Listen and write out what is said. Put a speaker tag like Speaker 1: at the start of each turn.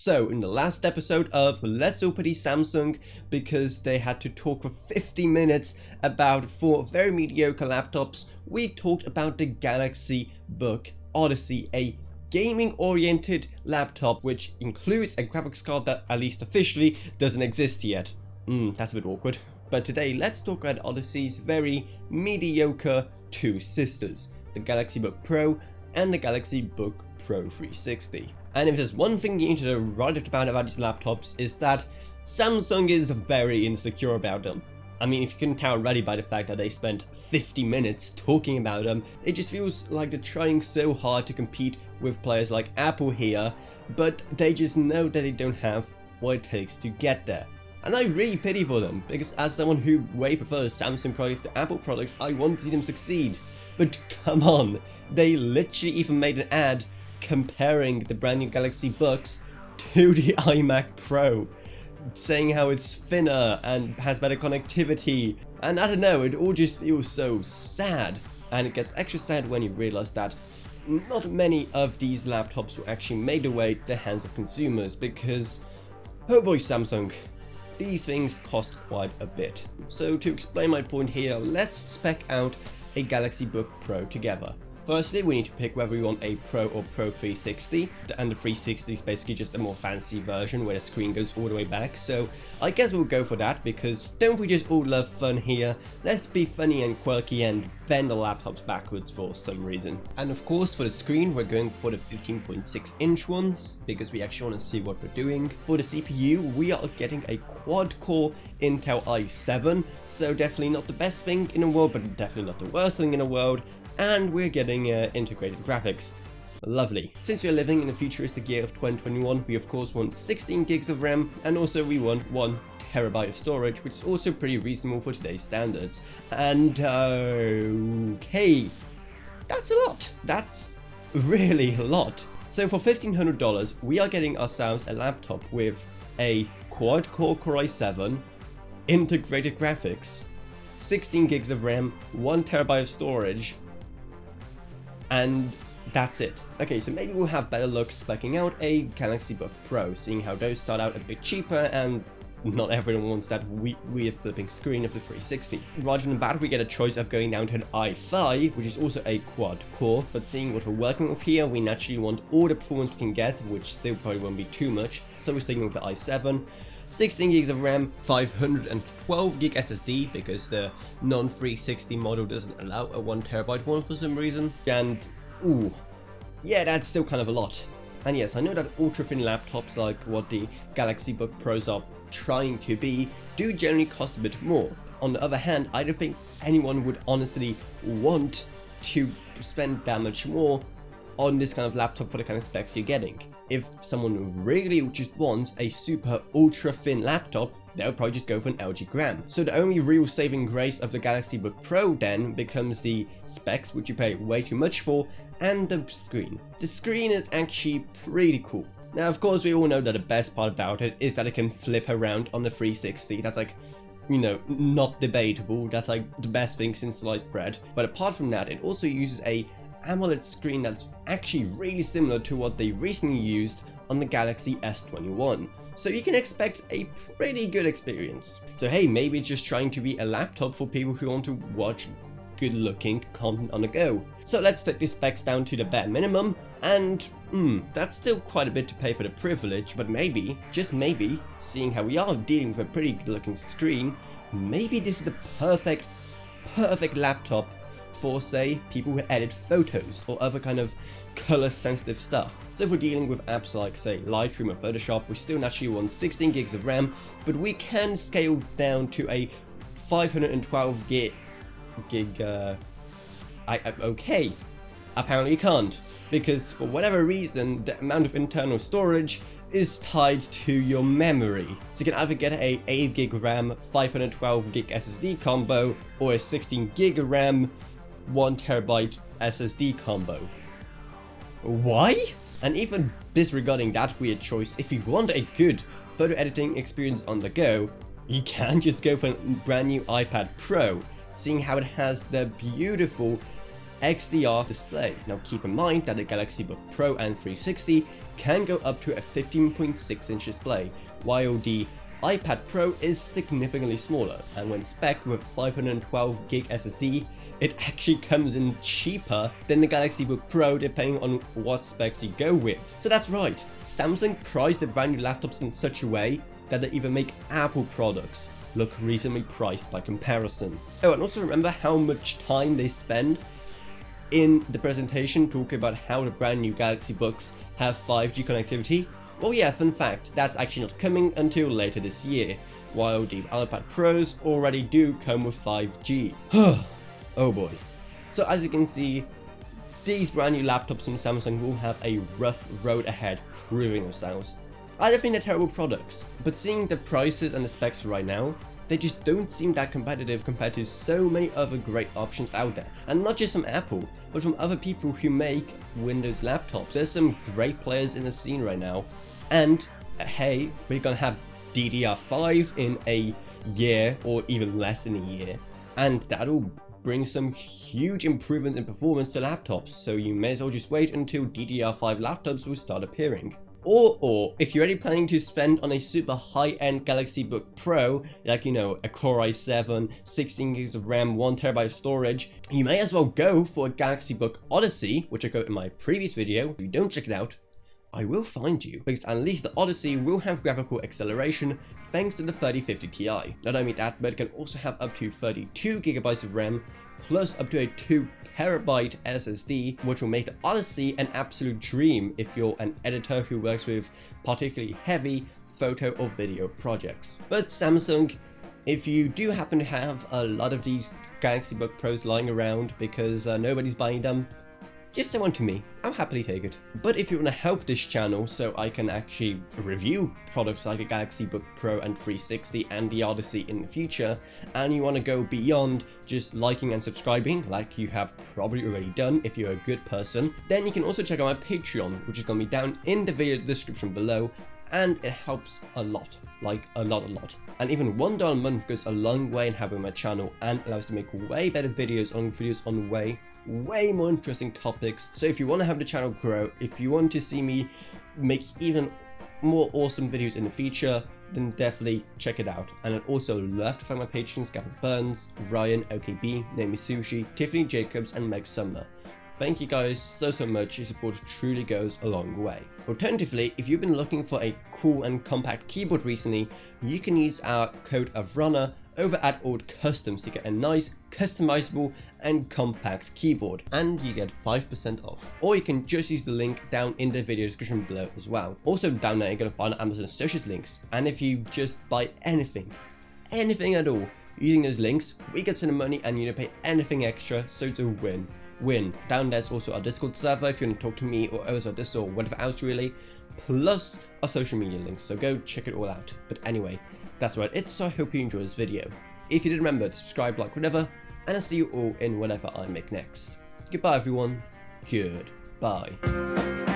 Speaker 1: So, in the last episode of Let's Open the Samsung, because they had to talk for 50 minutes about 4 very mediocre laptops, we talked about the Galaxy Book Odyssey, a gaming-oriented laptop which includes a graphics card that, at least officially, doesn't exist yet. That's a bit awkward. But today, let's talk about Odyssey's very mediocre two sisters, the Galaxy Book Pro and the Galaxy Book Pro 360. And if there's one thing you need to know right off the bat about these laptops, is that Samsung is very insecure about them. I mean, if you can tell already by the fact that they spent 50 minutes talking about them, it just feels like they're trying so hard to compete with players like Apple here, but they just know that they don't have what it takes to get there. And I really pity for them, because as someone who way prefers Samsung products to Apple products, I want to see them succeed. But come on, they literally even made an ad comparing the brand new Galaxy Books to the iMac Pro, saying how it's thinner and has better connectivity, and I don't know, it all just feels so sad. And it gets extra sad when you realize that not many of these laptops will actually make their way to the hands of consumers, because, oh boy Samsung, these things cost quite a bit. So to explain my point here, let's spec out a Galaxy Book Pro together. Firstly, we need to pick whether we want a Pro or Pro 360, and the 360 is basically just a more fancy version where the screen goes all the way back, so I guess we'll go for that, because don't we just all love fun here? Let's be funny and quirky and bend the laptops backwards for some reason. And of course, for the screen, we're going for the 15.6-inch ones, because we actually want to see what we're doing. For the CPU, we are getting a quad-core Intel i7, so definitely not the best thing in the world, but definitely not the worst thing in the world. And we're getting integrated graphics. Lovely. Since we're living in the futuristic year of 2021, we of course want 16 gigs of RAM, and also we want 1 terabyte of storage, which is also pretty reasonable for today's standards. And okay, that's a lot. That's really a lot. So for $1,500, we are getting ourselves a laptop with a quad-core Core i7, integrated graphics, 16 gigs of RAM, 1 terabyte of storage, and that's it. Okay, so maybe we'll have better luck speccing out a Galaxy Book Pro, seeing how those start out a bit cheaper and not everyone wants that weird flipping screen of the 360. Right from the bat, we get a choice of going down to an i5, which is also a quad core, but seeing what we're working with here, we naturally want all the performance we can get, which still probably won't be too much, so we're sticking with the i7. 16 gigs of RAM, 512 gig SSD, because the non-360 model doesn't allow a 1 terabyte one for some reason. And, ooh, yeah, that's still kind of a lot. And yes, I know that ultra-thin laptops like what the Galaxy Book Pros are trying to be do generally cost a bit more. On the other hand, I don't think anyone would honestly want to spend that much more on this kind of laptop for the kind of specs you're getting. If someone really just wants a super ultra thin laptop, they'll probably just go for an LG Gram. So the only real saving grace of the Galaxy Book Pro then becomes the specs, which you pay way too much for, and the screen. The screen is actually pretty cool. Now of course we all know that the best part about it is that it can flip around on the 360. That's like, you know, not debatable. That's like the best thing since sliced bread. But apart from that, it also uses a AMOLED screen that's actually really similar to what they recently used on the Galaxy S21. So you can expect a pretty good experience. So hey, maybe it's just trying to be a laptop for people who want to watch good looking content on the go. So let's take the specs down to the bare minimum, and that's still quite a bit to pay for the privilege, but maybe, just maybe, seeing how we are dealing with a pretty good looking screen, maybe this is the perfect laptop for, say, people who edit photos or other kind of color sensitive stuff. So if we're dealing with apps like, say, Lightroom or Photoshop, we still naturally want 16 gigs of RAM, but we can scale down to a 512 gig, okay, apparently you can't, because for whatever reason, the amount of internal storage is tied to your memory. So you can either get a 8 gig RAM, 512 gig SSD combo, or a 16 gig RAM, 1 terabyte SSD combo. Why? And even disregarding that weird choice, if you want a good photo editing experience on the go, you can just go for a brand new iPad Pro, seeing how it has the beautiful XDR display. Now keep in mind that the Galaxy Book Pro and 360 can go up to a 15.6-inch display, while the iPad Pro is significantly smaller, and when spec'd with 512GB SSD, it actually comes in cheaper than the Galaxy Book Pro depending on what specs you go with. So that's right, Samsung priced the brand new laptops in such a way that they even make Apple products look reasonably priced by comparison. Oh, and also remember how much time they spend in the presentation talking about how the brand new Galaxy Books have 5G connectivity? Well, yeah, fun fact, that's actually not coming until later this year, while the iPad Pros already do come with 5G. Oh boy. So as you can see, these brand new laptops from Samsung will have a rough road ahead proving themselves. I don't think they're terrible products, but seeing the prices and the specs right now, they just don't seem that competitive compared to so many other great options out there. And not just from Apple, but from other people who make Windows laptops. There's some great players in the scene right now. And hey, we're gonna have DDR5 in a year or even less than a year. And that'll bring some huge improvements in performance to laptops. So you may as well just wait until DDR5 laptops will start appearing. Or if you're already planning to spend on a super high-end Galaxy Book Pro, like, you know, a Core i7, 16GB of RAM, 1TB of storage, you may as well go for a Galaxy Book Odyssey, which I got in my previous video. If you don't check it out, I will find you, because at least the Odyssey will have graphical acceleration thanks to the 3050 Ti. Not only that, but it can also have up to 32GB of RAM, plus up to a 2TB SSD, which will make the Odyssey an absolute dream if you're an editor who works with particularly heavy photo or video projects. But Samsung, if you do happen to have a lot of these Galaxy Book Pros lying around because nobody's buying them, just send one to me, I'll happily take it. But if you want to help this channel so I can actually review products like a Galaxy Book Pro and 360 and the Odyssey in the future, and you want to go beyond just liking and subscribing like you have probably already done if you're a good person, then you can also check out my Patreon, which is going to be down in the video description below, and it helps a lot, like a lot. And even $1 a month goes a long way in helping my channel and allows to make way better videos on way more interesting topics. So if you want to have the channel grow, if you want to see me make even more awesome videos in the future, then definitely check it out. And I'd also love to thank my patrons Gavin Burns, Ryan, OKB, Naomi Sushi, Tiffany Jacobs, and Meg Sumner. Thank you guys so much, your support truly goes a long way. Alternatively, if you've been looking for a cool and compact keyboard recently, you can use our code avrona over at Old Customs to get a nice, customizable and compact keyboard, and you get 5% off. Or you can just use the link down in the video description below as well. Also down there you're going to find Amazon Associates links, and if you just buy anything at all using those links, we get some money and you don't pay anything extra, so it's a win. Down there's also our Discord server if you want to talk to me or others or this or whatever else really, plus our social media links, so go check it all out. But anyway, that's about it, so I hope you enjoyed this video. If you did, remember to subscribe, like, whatever, and I'll see you all in whatever I make next. Goodbye everyone, goodbye.